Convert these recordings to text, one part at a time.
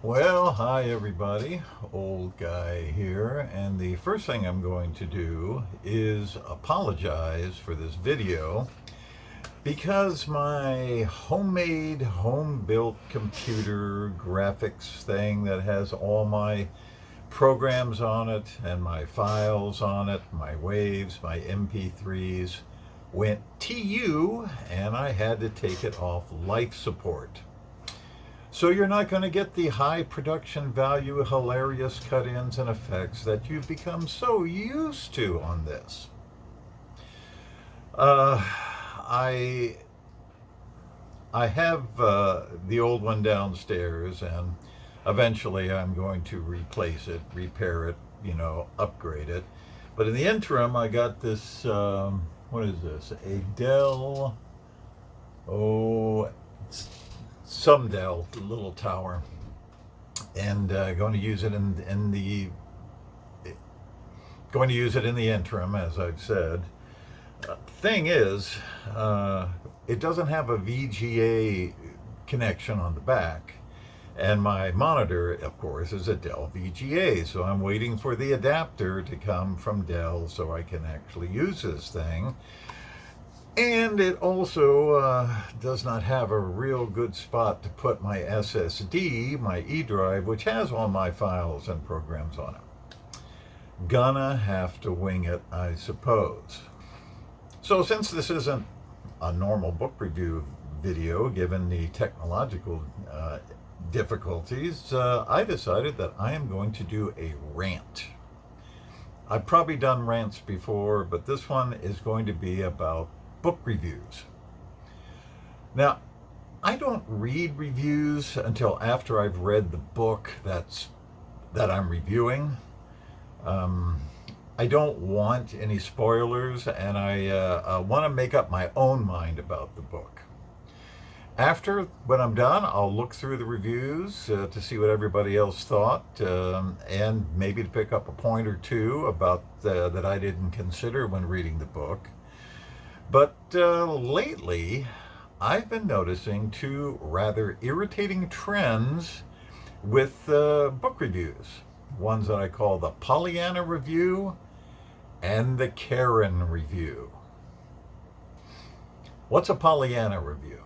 Well, hi everybody, old guy here, and the first thing I'm going to do is apologize for this video because my homemade, home-built computer graphics thing that has all my programs on it and my files on it, my waves, my MP3s, went TU and I had to take it off life support. So you're not going to get the high production value, hilarious cut-ins and effects that you've become so used to on this. I have the old one downstairs, and eventually I'm going to replace it, repair it, upgrade it. But in the interim, I got this. What is this? A Dell. Oh, some Dell little tower, and going to use it in the interim, as I've said. Thing is, it doesn't have a VGA connection on the back, and my monitor, of course, is a Dell VGA. So I'm waiting for the adapter to come from Dell so I can actually use this thing. And it also does not have a real good spot to put my SSD, my E drive, which has all my files and programs on it. Gonna have to wing it, I suppose. So since this isn't a normal book review video, given the technological difficulties, I decided that I am going to do a rant. I've probably done rants before, but this one is going to be about book reviews. Now, I don't read reviews until after I've read the book that I'm reviewing. I don't want any spoilers, and I want to make up my own mind about the book. After, when I'm done, I'll look through the reviews to see what everybody else thought, and maybe to pick up a point or two about that I didn't consider when reading the book. But lately, I've been noticing two rather irritating trends with book reviews. Ones that I call the Pollyanna review and the Karen review. What's a Pollyanna review?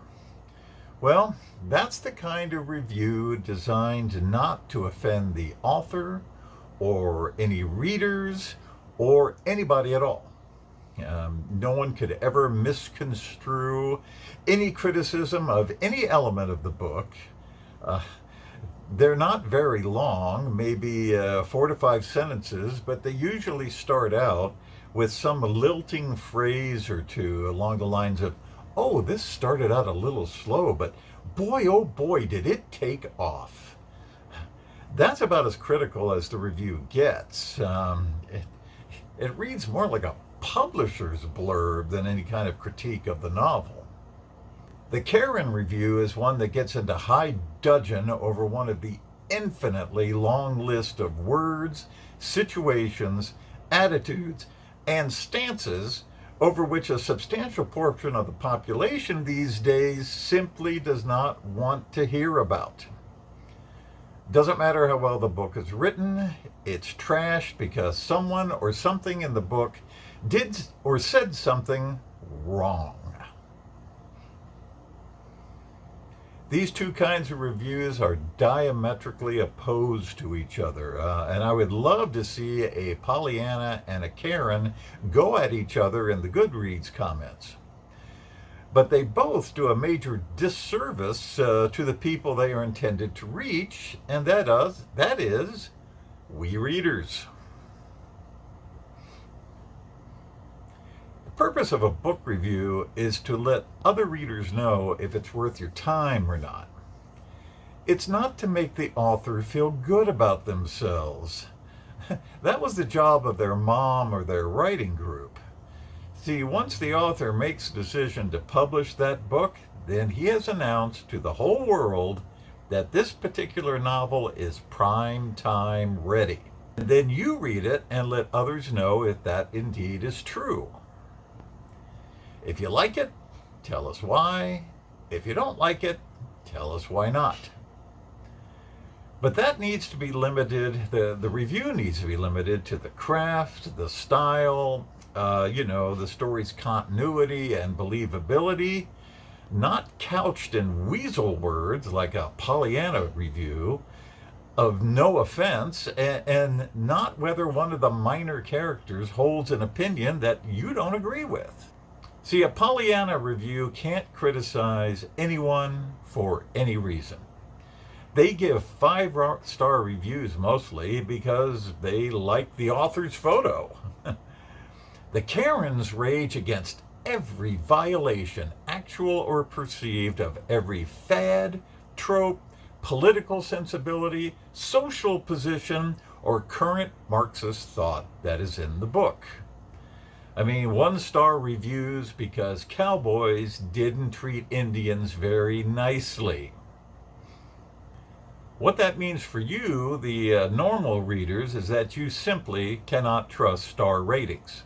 Well, that's the kind of review designed not to offend the author or any readers or anybody at all. No one could ever misconstrue any criticism of any element of the book. They're not very long, maybe 4 to 5 sentences, but they usually start out with some lilting phrase or two along the lines of, "Oh, this started out a little slow, but boy, oh boy, did it take off." That's about as critical as the review gets. It reads more like a publisher's blurb than any kind of critique of the novel. The Karen review is one that gets into high dudgeon over one of the infinitely long list of words, situations, attitudes, and stances over which a substantial portion of the population these days simply does not want to hear about. Doesn't matter how well the book is written, it's trash because someone or something in the book did or said something wrong. These two kinds of reviews are diametrically opposed to each other, and I would love to see a Pollyanna and a Karen go at each other in the Goodreads comments. But they both do a major disservice to the people they are intended to reach, and that is we readers. The purpose of a book review is to let other readers know if it's worth your time or not. It's not to make the author feel good about themselves. That was the job of their mom or their writing group. See, once the author makes the decision to publish that book, then he has announced to the whole world that this particular novel is prime time ready. And then you read it and let others know if that indeed is true. If you like it, tell us why. If you don't like it, tell us why not. But that needs to be limited, the review needs to be limited to the craft, the style, the story's continuity and believability, not couched in weasel words like a Pollyanna review of no offense, and not whether one of the minor characters holds an opinion that you don't agree with. See, a Pollyanna review can't criticize anyone for any reason. They give 5-star reviews mostly because they like the author's photo. The Karens rage against every violation, actual or perceived, of every fad, trope, political sensibility, social position, or current Marxist thought that is in the book. I mean, 1-star reviews because cowboys didn't treat Indians very nicely. What that means for you, the normal readers, is that you simply cannot trust star ratings.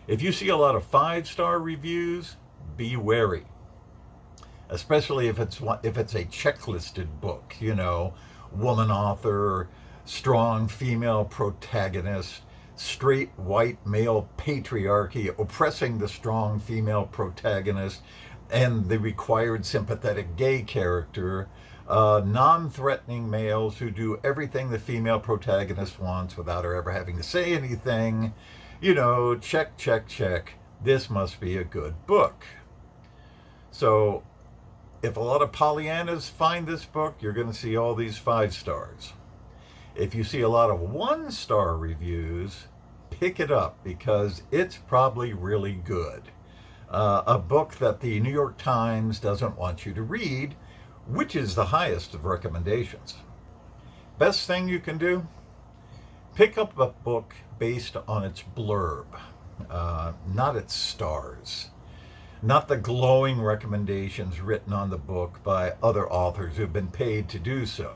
If you see a lot of 5-star reviews, be wary. Especially if it's a checklisted book, woman author, strong female protagonist, straight white male patriarchy oppressing the strong female protagonist, and the required sympathetic gay character, non-threatening males who do everything the female protagonist wants without her ever having to say anything. Check, check, check. This must be a good book. So if a lot of Pollyannas find this book, you're going to see all these 5 stars. If you see a lot of 1-star reviews, pick it up because it's probably really good. A book that the New York Times doesn't want you to read, which is the highest of recommendations. Best thing you can do? Pick up a book based on its blurb, not its stars. Not the glowing recommendations written on the book by other authors who've been paid to do so.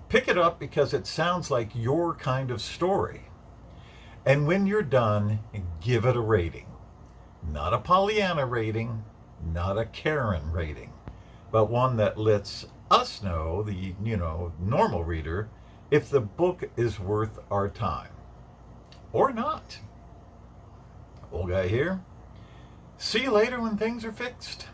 Pick it up because it sounds like your kind of story. And when you're done, give it a rating. Not a Pollyanna rating, not a Karen rating, but one that lets us know, the normal reader, if the book is worth our time or not. Old guy here. See you later when things are fixed.